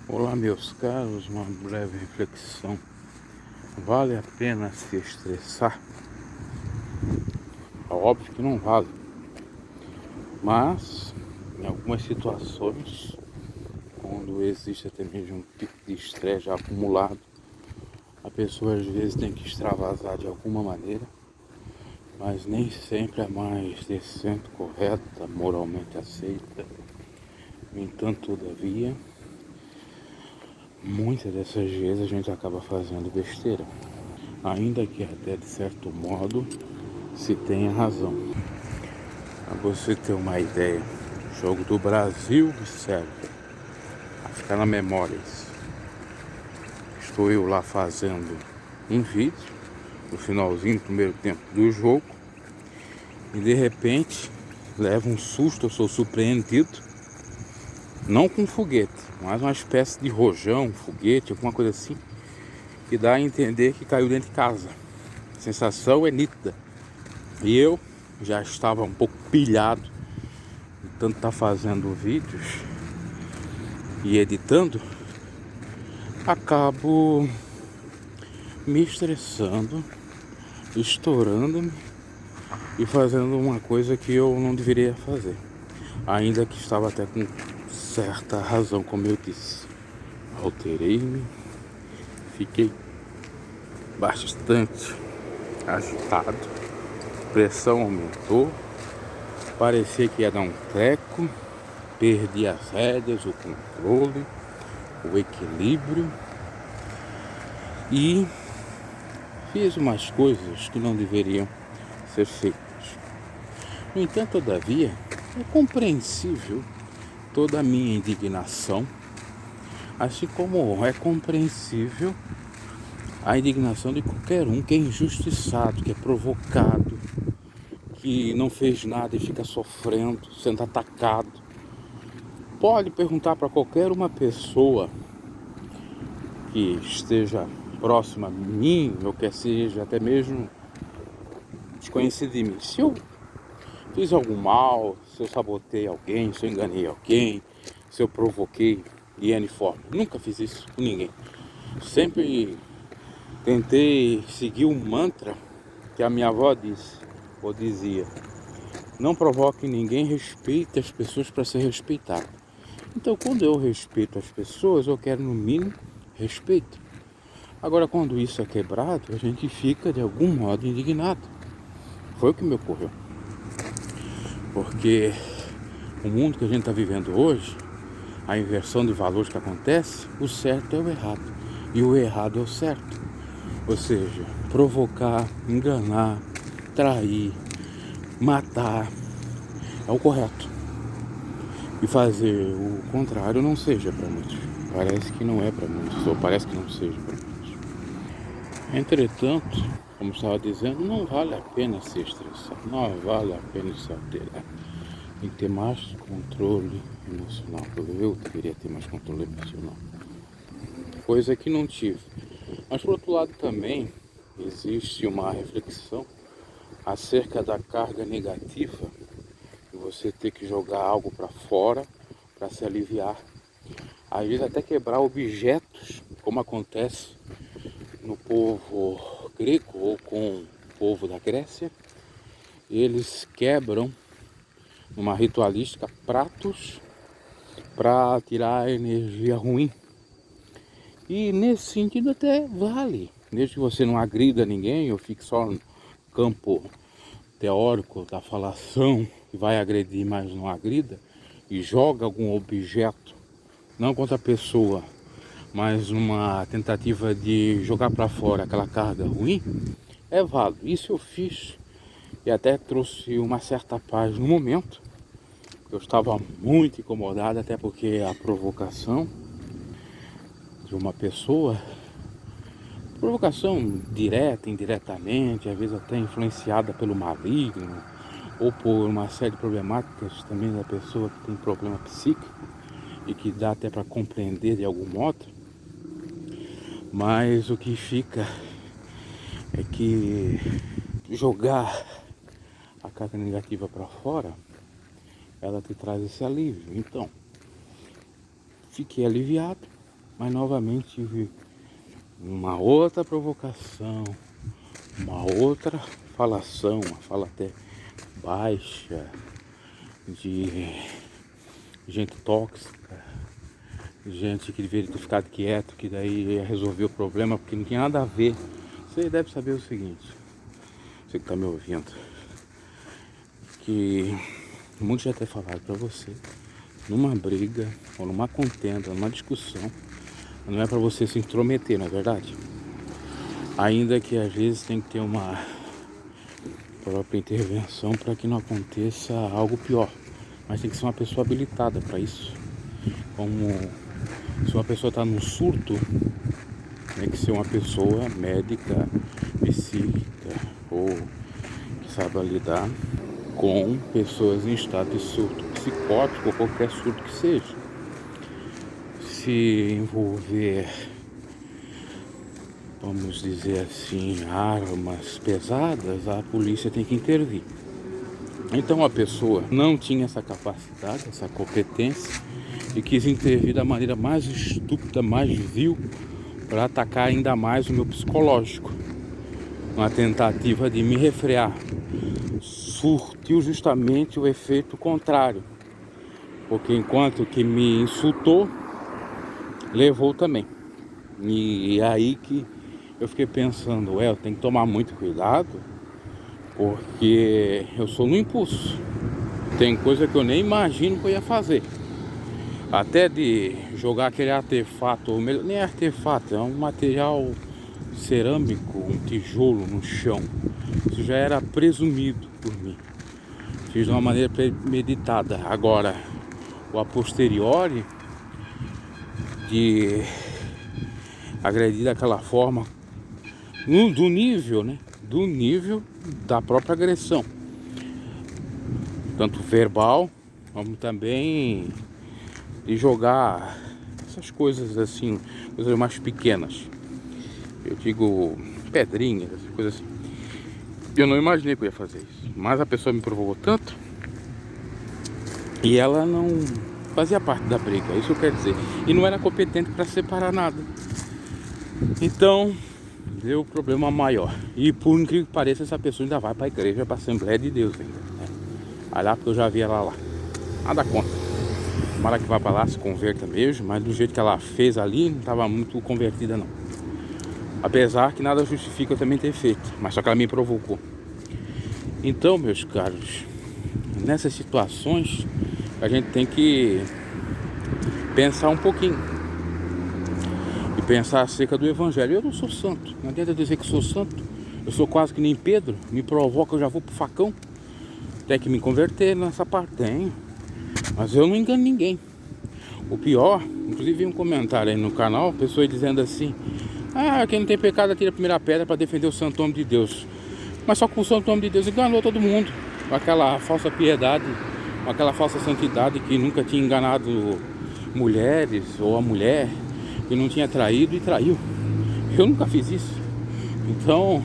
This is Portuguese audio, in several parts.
Olá, meus caros, uma breve reflexão. Vale a pena se estressar? É óbvio que não vale, mas em algumas situações, quando existe até mesmo um pico de estresse já acumulado, a pessoa às vezes tem que extravasar de alguma maneira, mas nem sempre é mais decente, correta, moralmente aceita. No entanto, todavia, muitas dessas vezes a gente acaba fazendo besteira, ainda que até de certo modo se tenha razão. Para você ter uma ideia, jogo do Brasil e Sérvia, a ficar na memória isso. Estou eu lá fazendo um vídeo no finalzinho do primeiro tempo do jogo e de repente levo um susto, eu sou surpreendido, não com foguete, mas uma espécie de rojão, foguete, alguma coisa assim, que dá a entender que caiu dentro de casa. A sensação é nítida. E eu já estava um pouco pilhado de tanto estar fazendo vídeos e editando, acabo me estressando, estourando-me e fazendo uma coisa que eu não deveria fazer, ainda que estava até com certa razão, como eu disse. Alterei-me, fiquei bastante agitado, a pressão aumentou, parecia que ia dar um treco, perdi as rédeas, o controle, o equilíbrio e fiz umas coisas que não deveriam ser feitas. No entanto, todavia, é compreensível toda a minha indignação, assim como é compreensível a indignação de qualquer um que é injustiçado, que é provocado, que não fez nada e fica sofrendo, sendo atacado. Pode perguntar para qualquer uma pessoa que esteja próxima a mim, ou que seja até mesmo desconhecido de mim. Se eu fiz algum mal, se eu sabotei alguém, se eu enganei alguém, se eu provoquei de N forma. Nunca fiz isso com ninguém. Sempre tentei seguir um mantra que a minha avó disse, ou dizia: não provoque ninguém, respeite as pessoas para ser respeitado. Então, quando eu respeito as pessoas, eu quero no mínimo respeito. Agora, quando isso é quebrado, a gente fica de algum modo indignado. Foi o que me ocorreu. Porque o mundo que a gente está vivendo hoje, a inversão de valores que acontece, o certo é o errado e o errado é o certo. Ou seja, provocar, enganar, trair, matar é o correto. E fazer o contrário não seja para muitos. Parece que não é para muitos, ou parece que não seja para muitos. Entretanto, como estava dizendo, não vale a pena se estressar, não vale a pena se alterar. Tem que ter mais controle emocional. Eu deveria ter mais controle emocional, coisa que não tive. Mas por outro lado também existe uma reflexão acerca da carga negativa de você ter que jogar algo para fora para se aliviar. Às vezes até quebrar objetos, como acontece no povo grego ou com o povo da Grécia. Eles quebram, numa ritualística, pratos para tirar a energia ruim. E nesse sentido até vale, desde que você não agrida ninguém ou fique só no campo teórico da falação, que vai agredir, mas não agrida, e joga algum objeto, não contra a pessoa, mas numa tentativa de jogar para fora aquela carga ruim, é válido. Isso eu fiz e até trouxe uma certa paz no momento. Eu estava muito incomodado, até porque a provocação de uma pessoa, provocação direta, indiretamente, às vezes até influenciada pelo maligno, ou por uma série de problemáticas também da pessoa que tem problema psíquico, e que dá até para compreender de algum modo. Mas o que fica é que jogar a carga negativa para fora, ela te traz esse alívio. Então, fiquei aliviado, Mas novamente tive uma outra provocação, uma outra falação, uma fala até baixa, de gente tóxica, gente que deveria ter ficado quieto, que daí ia resolver o problema, porque não tinha nada a ver. Você deve saber o seguinte, você que está me ouvindo, que muitos já ter falado para você, numa briga, ou numa contenda, numa discussão, não é para você se intrometer, não é verdade? Ainda que às vezes tem que ter uma própria intervenção para que não aconteça algo pior. Mas tem que ser uma pessoa habilitada para isso. Como se uma pessoa está num surto, tem que ser uma pessoa médica, psíquica ou que saiba lidar com pessoas em estado de surto psicótico ou qualquer surto que seja. Se envolver, vamos dizer assim, armas pesadas, a polícia tem que intervir. Então a pessoa não tinha essa capacidade, essa competência e quis intervir da maneira mais estúpida, mais vil, para atacar ainda mais o meu psicológico. Uma tentativa de me refrear. Surtiu justamente o efeito contrário. Porque enquanto que me insultou, levou também. E aí que eu fiquei pensando, eu tenho que tomar muito cuidado, porque eu sou no impulso. Tem coisa que eu nem imagino que eu ia fazer. Até de jogar aquele artefato, ou melhor, nem artefato, é um material cerâmico, um tijolo no chão. Isso já era presumido por mim. Fiz de uma maneira premeditada. Agora, o a posteriori de agredir daquela forma, do nível, né? Do nível da própria agressão. Tanto verbal, como também de jogar essas coisas assim, coisas mais pequenas. Eu digo pedrinhas, essas coisas assim. Eu não imaginei que eu ia fazer isso. Mas a pessoa me provocou tanto e ela não fazia parte da briga, isso eu quero dizer. E não era competente para separar nada. Então, deu problema maior. E por incrível que pareça, essa pessoa ainda vai para a igreja, para a Assembleia de Deus ainda, né? Vai lá porque eu já vi ela lá. Nada contra. Tomara que vá para lá, se converta mesmo, mas do jeito que ela fez ali, não estava muito convertida não. Apesar que nada justifica eu também ter feito, mas só que ela me provocou. Então, meus caros, nessas situações a gente tem que pensar um pouquinho e pensar acerca do evangelho. Eu não sou santo, não adianta dizer que sou santo. Eu sou quase que nem Pedro, me provoca, eu já vou pro facão. Tem que me converter nessa parte, tem. Mas eu não engano ninguém. O pior, inclusive vi um comentário aí no canal, pessoa dizendo assim: quem não tem pecado atira a primeira pedra para defender o santo nome de Deus. Mas só que o santo nome de Deus enganou todo mundo, com aquela falsa piedade, com aquela falsa santidade que nunca tinha enganado mulheres ou a mulher, que não tinha traído e traiu. Eu nunca fiz isso. Então,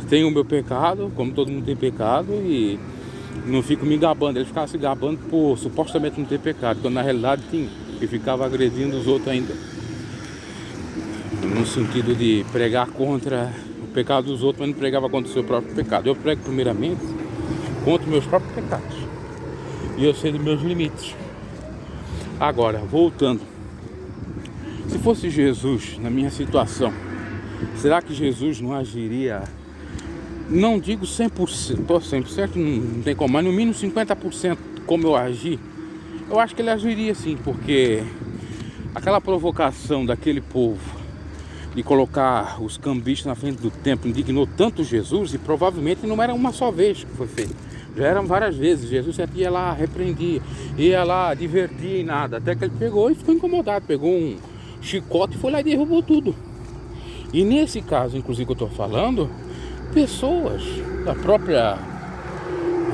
tenho o meu pecado, como todo mundo tem pecado, e não fico me gabando. Ele ficava se gabando por supostamente não ter pecado, quando na realidade tinha, e ficava agredindo os outros ainda, no sentido de pregar contra o pecado dos outros, mas não pregava contra o seu próprio pecado. Eu prego primeiramente contra os meus próprios pecados, e eu sei dos meus limites. Agora, voltando, se fosse Jesus na minha situação, será que Jesus não agiria, não digo 100%, 100% não tem como, mas no mínimo 50% como eu agi? Eu acho que ele agiria sim, porque aquela provocação daquele povo de colocar os cambistas na frente do templo indignou tanto Jesus, e provavelmente não era uma só vez que foi feito, já eram várias vezes. Jesus sempre ia lá, repreendia, ia lá, divertia e nada, até que ele pegou e ficou incomodado, pegou um chicote e foi lá e derrubou tudo. E nesse caso, inclusive, que eu estou falando, pessoas da própria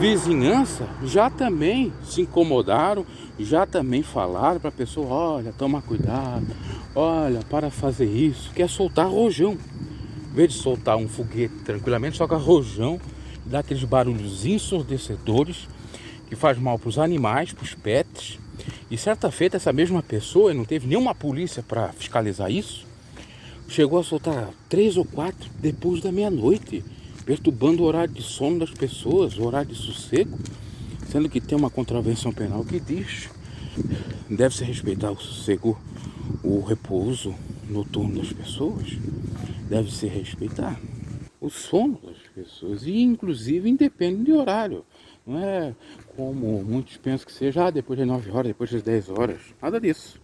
vizinhança já também se incomodaram, já também falaram para a pessoa: olha, toma cuidado, olha, para fazer isso, quer soltar rojão. Em vez de soltar um foguete tranquilamente, solta rojão, dá aqueles barulhos ensurdecedores que faz mal para os animais, para os pets, E certa feita, essa mesma pessoa, e não teve nenhuma polícia para fiscalizar isso, chegou a soltar 3 ou 4 depois da meia-noite, perturbando o horário de sono das pessoas, o horário de sossego, sendo que tem uma contravenção penal que diz deve-se respeitar o sossego, o repouso noturno das pessoas, deve-se respeitar o sono das pessoas, e inclusive independe de horário. Não é como muitos pensam que seja depois das 9 horas, depois das 10 horas, nada disso.